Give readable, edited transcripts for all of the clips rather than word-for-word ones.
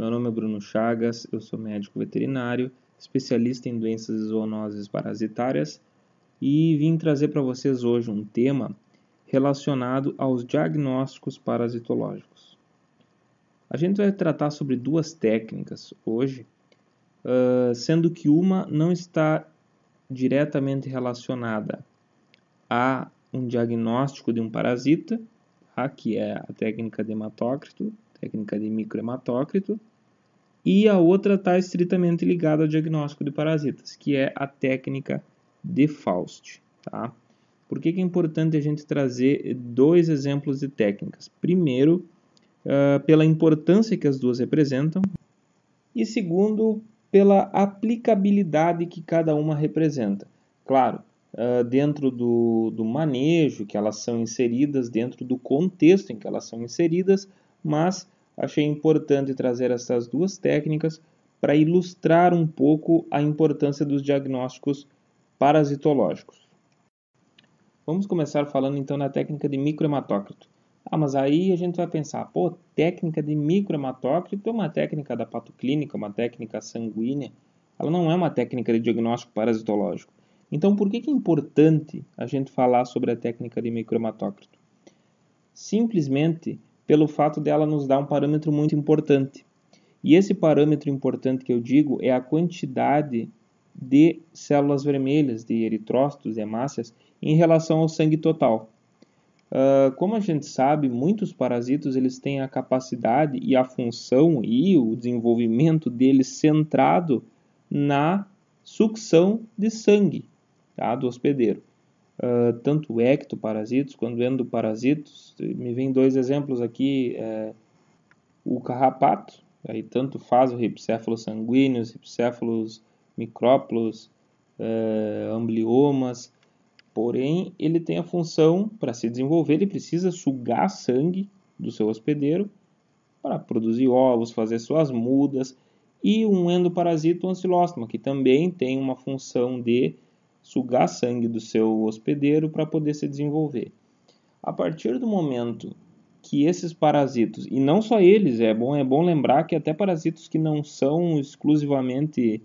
Meu nome é Bruno Chagas, eu sou médico veterinário, especialista em doenças e zoonoses parasitárias e vim trazer para vocês hoje um tema relacionado aos diagnósticos parasitológicos. A gente vai tratar sobre duas técnicas hoje, sendo que uma não está diretamente relacionada a um diagnóstico de um parasita, que é a técnica de hematócrito, técnica de microhematócrito, e a outra está estritamente ligada ao diagnóstico de parasitas, que é a técnica de Faust. Tá? Por que é importante a gente trazer dois exemplos de técnicas? Primeiro, pela importância que as duas representam, e segundo, pela aplicabilidade que cada uma representa. Claro, dentro do manejo que elas são inseridas, dentro do contexto em que elas são inseridas, mas achei importante trazer essas duas técnicas para ilustrar um pouco a importância dos diagnósticos parasitológicos. Vamos começar falando então da técnica de microhematócrito. Mas aí a gente vai pensar, técnica de microhematócrito é uma técnica da patoclínica, uma técnica sanguínea, ela não é uma técnica de diagnóstico parasitológico. Então, por que é importante a gente falar sobre a técnica de microhematócrito? Simplesmente pelo fato dela nos dar um parâmetro muito importante. E esse parâmetro importante que eu digo é a quantidade de células vermelhas, de eritrócitos, de hemácias, em relação ao sangue total. Como a gente sabe, muitos parasitos eles têm a capacidade e a função e o desenvolvimento deles centrado na sucção de sangue, tá, do hospedeiro. Tanto ectoparasitos quanto endoparasitos. Me vem dois exemplos aqui, o carrapato, aí tanto faz o ripséfalos sanguíneos, ripséfalos micrópolos, ambliomas, porém ele tem a função, para se desenvolver, ele precisa sugar sangue do seu hospedeiro para produzir ovos, fazer suas mudas, e um endoparasita, o ancilóstoma, que também tem uma função de sugar sangue do seu hospedeiro para poder se desenvolver. A partir do momento que esses parasitos, e não só eles, é bom lembrar que até parasitos que não são exclusivamente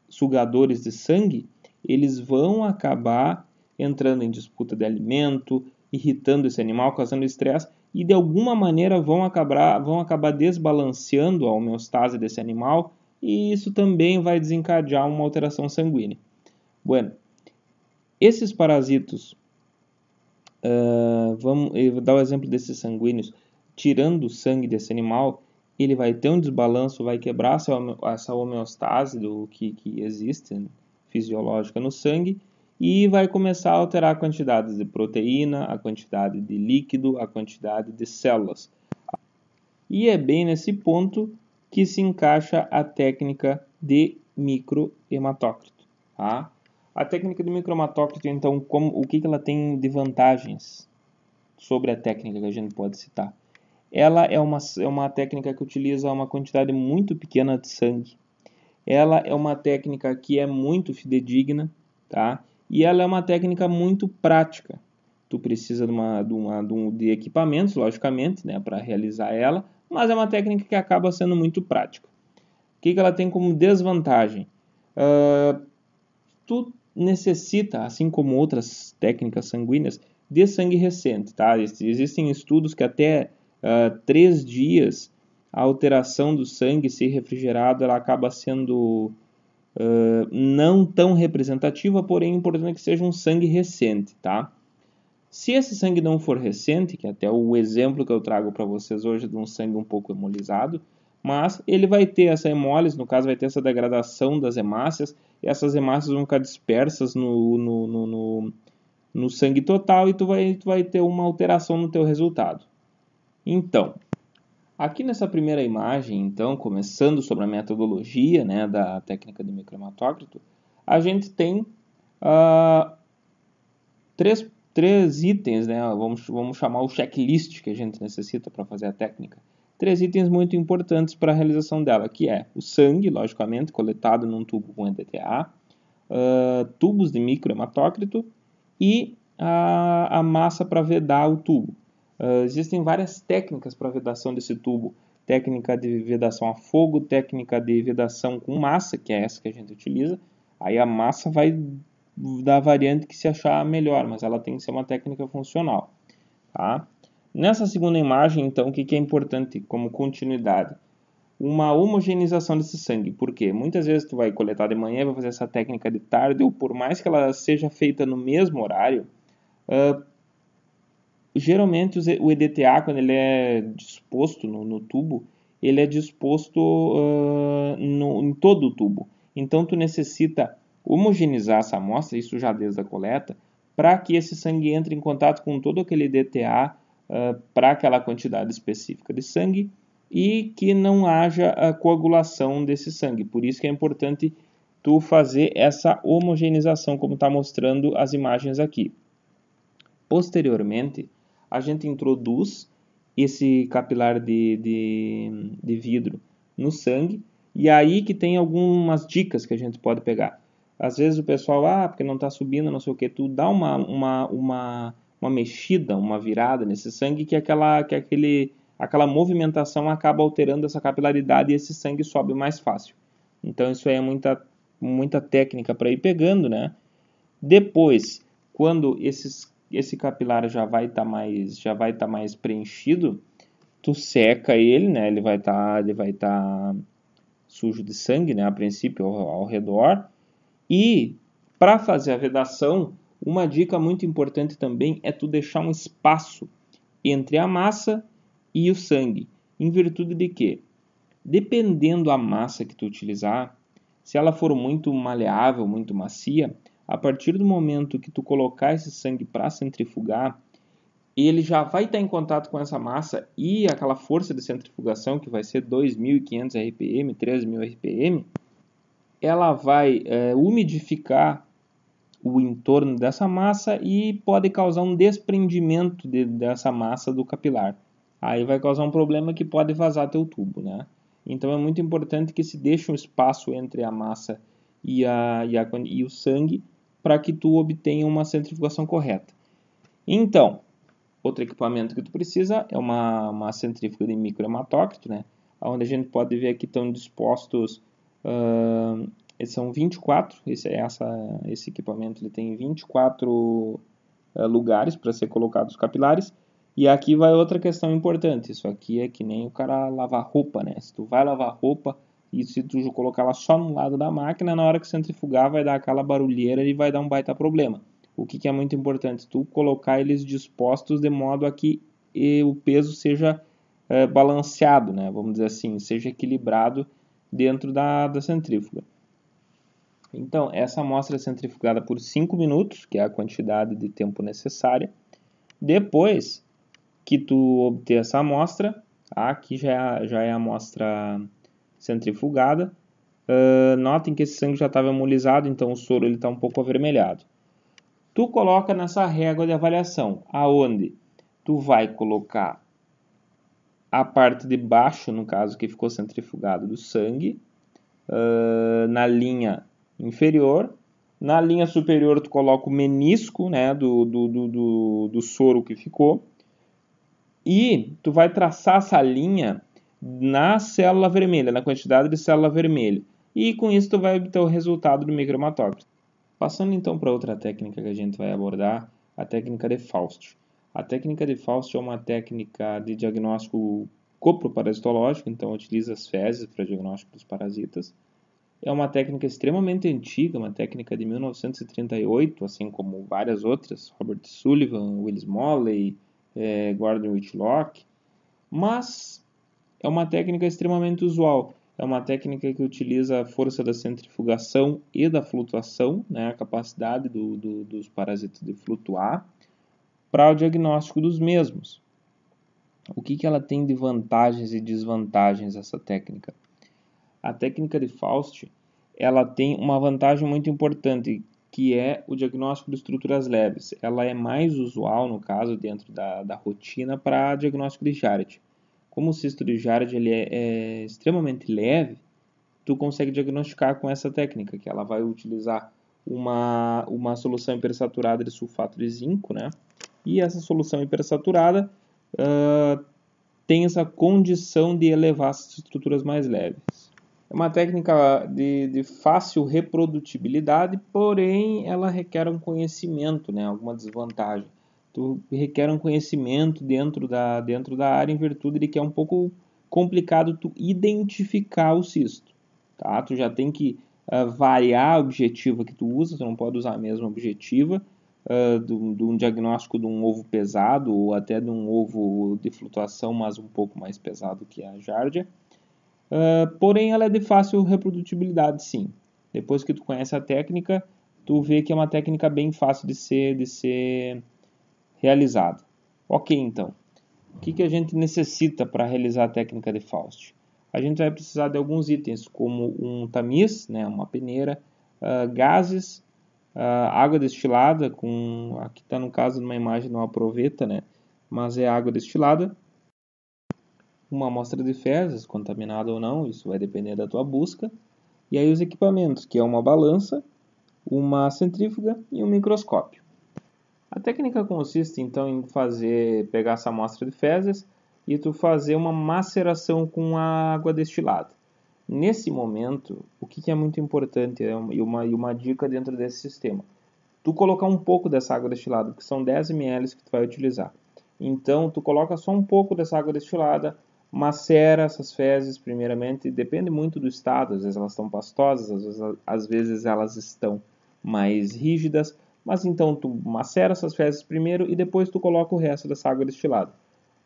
sugadores de sangue, eles vão acabar entrando em disputa de alimento, irritando esse animal, causando estresse, e de alguma maneira vão acabar desbalanceando a homeostase desse animal, e isso também vai desencadear uma alteração sanguínea. Bueno, esses parasitos, eu vou dar o exemplo desses sanguíneos, tirando o sangue desse animal, ele vai ter um desbalanço, vai quebrar essa homeostase do que existe fisiológica no sangue e vai começar a alterar a quantidade de proteína, a quantidade de líquido, a quantidade de células. E é bem nesse ponto que se encaixa a técnica de microhematócrito. Tá? A técnica de microhematócrito, então, o que ela tem de vantagens sobre a técnica que a gente pode citar? Ela é uma técnica que utiliza uma quantidade muito pequena de sangue. Ela é uma técnica que é muito fidedigna, tá? E ela é uma técnica muito prática. Tu precisa de equipamentos, logicamente, né, para realizar ela, mas é uma técnica que acaba sendo muito prática. O que ela tem como desvantagem? Tu necessita, assim como outras técnicas sanguíneas, de sangue recente, tá? Existem estudos que até 3 dias a alteração do sangue, se refrigerado, ela acaba sendo não tão representativa, porém é importante que seja um sangue recente, tá? Se esse sangue não for recente, que é até o exemplo que eu trago para vocês hoje de um sangue um pouco hemolizado, mas ele vai ter essa hemólise, no caso vai ter essa degradação das hemácias, e essas hemácias vão ficar dispersas no sangue total e tu vai ter uma alteração no teu resultado. Então, aqui nessa primeira imagem, então, começando sobre a metodologia, né, da técnica de microhematócrito, a gente tem três itens, né, vamos chamar o checklist que a gente necessita para fazer a técnica. 3 itens muito importantes para a realização dela, que é o sangue, logicamente, coletado num tubo com EDTA, tubos de microhematócrito e a massa para vedar o tubo. Existem várias técnicas para vedação desse tubo. técnica de vedação a fogo, técnica de vedação com massa, que é essa que a gente utiliza. Aí a massa vai dar a variante que se achar melhor, mas ela tem que ser uma técnica funcional. Tá? Nessa segunda imagem, então, o que é importante como continuidade? Uma homogeneização desse sangue. Por quê? Muitas vezes tu vai coletar de manhã, vai fazer essa técnica de tarde, ou por mais que ela seja feita no mesmo horário, geralmente o EDTA, quando ele é disposto no tubo, ele é disposto em todo o tubo. Então, tu necessita homogeneizar essa amostra, isso já desde a coleta, para que esse sangue entre em contato com todo aquele EDTA para aquela quantidade específica de sangue e que não haja a coagulação desse sangue. Por isso que é importante tu fazer essa homogeneização, como está mostrando as imagens aqui. Posteriormente, a gente introduz esse capilar de vidro no sangue, e aí que tem algumas dicas que a gente pode pegar. Às vezes o pessoal, porque não está subindo, não sei o que, tu dá uma mexida, uma virada nesse sangue, que aquela movimentação acaba alterando essa capilaridade e esse sangue sobe mais fácil. Então isso aí é muita técnica para ir pegando, né? Depois, quando esse capilar já vai estar mais preenchido, tu seca ele, né? Ele vai estar sujo de sangue, né? A princípio ao redor. E para fazer a vedação, uma dica muito importante também é tu deixar um espaço entre a massa e o sangue. Em virtude de quê? Dependendo da massa que tu utilizar, se ela for muito maleável, muito macia, a partir do momento que tu colocar esse sangue para centrifugar, ele já vai estar em contato com essa massa e aquela força de centrifugação, que vai ser 2.500 RPM, 3.000 RPM, ela vai umidificar o entorno dessa massa e pode causar um desprendimento dessa massa do capilar. Aí vai causar um problema que pode vazar teu tubo, né? Então é muito importante que se deixe um espaço entre a massa e o sangue para que tu obtenha uma centrifugação correta. Então, outro equipamento que tu precisa é uma centrífuga de microhematócrito, né? Onde a gente pode ver aqui estão dispostos, são 24, esse equipamento ele tem 24 lugares para ser colocados os capilares. E aqui vai outra questão importante, isso aqui é que nem o cara lavar roupa, né? Se tu vai lavar roupa e se tu colocar ela só no lado da máquina, na hora que centrifugar vai dar aquela barulheira e vai dar um baita problema. O que é muito importante? Tu colocar eles dispostos de modo a que o peso seja balanceado, né? Vamos dizer assim, seja equilibrado dentro da centrífuga. Então, essa amostra é centrifugada por 5 minutos, que é a quantidade de tempo necessária. Depois que tu obter essa amostra, aqui já é a amostra centrifugada. Notem que esse sangue já estava hemolizado, então o soro está um pouco avermelhado. Tu coloca nessa régua de avaliação, aonde tu vai colocar a parte de baixo, no caso que ficou centrifugado do sangue, na linha inferior. Na linha superior tu coloca o menisco, né, do soro que ficou. E tu vai traçar essa linha na célula vermelha, na quantidade de célula vermelha. E com isso tu vai obter o resultado do microhematócrito. Passando então para outra técnica que a gente vai abordar, a técnica de Faust. A técnica de Faust é uma técnica de diagnóstico coproparasitológico, então utiliza as fezes para diagnóstico dos parasitas. É uma técnica extremamente antiga, uma técnica de 1938, assim como várias outras, Robert Sullivan, Willis Molley, Gordon Whitlock, mas é uma técnica extremamente usual. É uma técnica que utiliza a força da centrifugação e da flutuação, né, a capacidade dos parasitas de flutuar, para o diagnóstico dos mesmos. O que ela tem de vantagens e desvantagens, essa técnica? A técnica de Faust, ela tem uma vantagem muito importante, que é o diagnóstico de estruturas leves. Ela é mais usual, no caso, dentro da rotina para diagnóstico de Jarrett. Como o cisto de Jarrett ele é extremamente leve, tu consegue diagnosticar com essa técnica, que ela vai utilizar uma solução hipersaturada de sulfato de zinco, né? E essa solução hipersaturada tem essa condição de elevar as estruturas mais leves. É uma técnica de fácil reprodutibilidade, porém ela requer um conhecimento, né? Alguma desvantagem. Tu requer um conhecimento dentro da área em virtude de que é um pouco complicado tu identificar o cisto. Tá? Tu já tem que variar a objetiva que tu usa, tu não pode usar a mesma objetiva de um diagnóstico de um ovo pesado ou até de um ovo de flutuação, mas um pouco mais pesado que a giardia. Porém, ela é de fácil reprodutibilidade, sim. Depois que tu conhece a técnica, tu vê que é uma técnica bem fácil de ser realizada. Ok, então. O que a gente necessita para realizar a técnica de Faust? A gente vai precisar de alguns itens, como um tamiz, né, uma peneira, gases, água destilada, aqui está no caso de uma imagem de uma proveta, né, mas é água destilada, uma amostra de fezes, contaminada ou não, isso vai depender da tua busca, e aí os equipamentos, que é uma balança, uma centrífuga e um microscópio. A técnica consiste então em pegar essa amostra de fezes e tu fazer uma maceração com a água destilada. Nesse momento, o que é muito importante e uma dica dentro desse sistema, tu colocar um pouco dessa água destilada, que são 10 ml que tu vai utilizar. Então, tu coloca só um pouco dessa água destilada, macera essas fezes primeiramente, depende muito do estado, às vezes elas estão pastosas, às vezes elas estão mais rígidas, mas então tu macera essas fezes primeiro e depois tu coloca o resto dessa água destilada.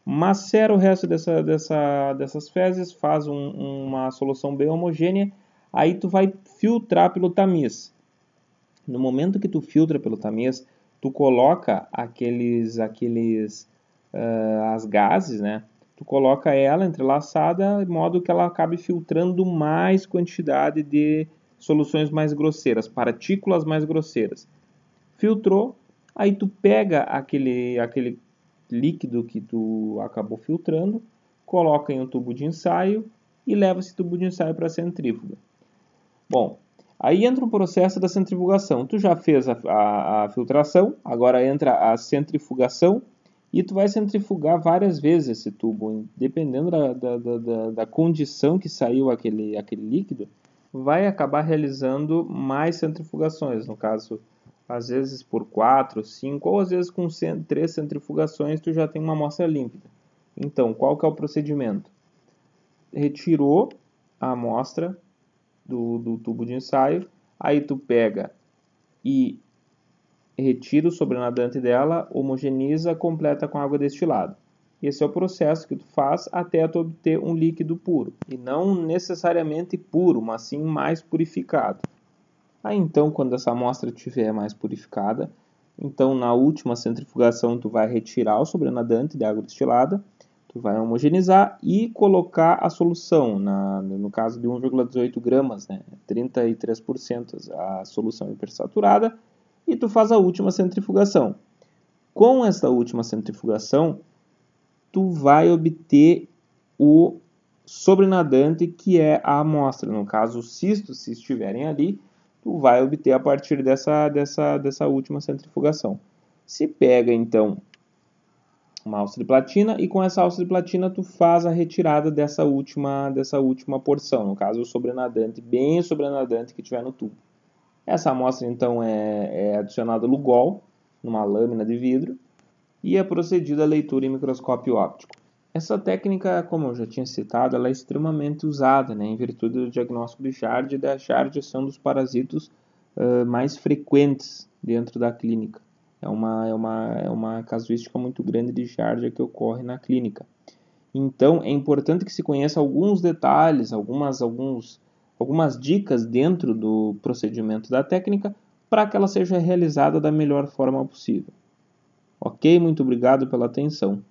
Macera o resto dessas fezes, faz uma solução bem homogênea, aí tu vai filtrar pelo tamiz. No momento que tu filtra pelo tamiz, tu coloca as gases, né? Tu coloca ela entrelaçada de modo que ela acabe filtrando mais quantidade de soluções mais grosseiras, partículas mais grosseiras. Filtrou, aí tu pega aquele líquido que tu acabou filtrando, coloca em um tubo de ensaio e leva esse tubo de ensaio para a centrífuga. Bom, aí entra o processo da centrifugação. Tu já fez a filtração, agora entra a centrifugação e tu vai centrifugar várias vezes esse tubo, dependendo da condição que saiu aquele líquido, vai acabar realizando mais centrifugações, no caso, às vezes por 4, 5, ou às vezes com 3 centrifugações tu já tem uma amostra límpida. Então, qual que é o procedimento? Retirou a amostra do tubo de ensaio, aí tu pega e retira o sobrenadante dela, homogeniza, completa com água destilada. Esse é o processo que tu faz até tu obter um líquido puro, e não necessariamente puro, mas sim mais purificado. Aí então, quando essa amostra estiver mais purificada, então na última centrifugação tu vai retirar o sobrenadante de água destilada, tu vai homogeneizar e colocar a solução, no caso de 1,18 gramas, né, 33% a solução hipersaturada, e tu faz a última centrifugação. Com esta última centrifugação, tu vai obter o sobrenadante, que é a amostra. No caso, os cistos, se estiverem ali, tu vai obter a partir dessa última centrifugação. Se pega, então, uma alça de platina e com essa alça de platina tu faz a retirada dessa última porção, no caso o sobrenadante, bem o sobrenadante que tiver no tubo. Essa amostra então é adicionada Lugol numa lâmina de vidro e é procedida a leitura em microscópio óptico. Essa técnica, como eu já tinha citado, ela é extremamente usada, né, em virtude do diagnóstico de Giardia e da Giardia são dos parasitos mais frequentes dentro da clínica. É uma casuística muito grande de Giardia que ocorre na clínica. Então, é importante que se conheça alguns detalhes, algumas dicas dentro do procedimento da técnica para que ela seja realizada da melhor forma possível. Ok? Muito obrigado pela atenção.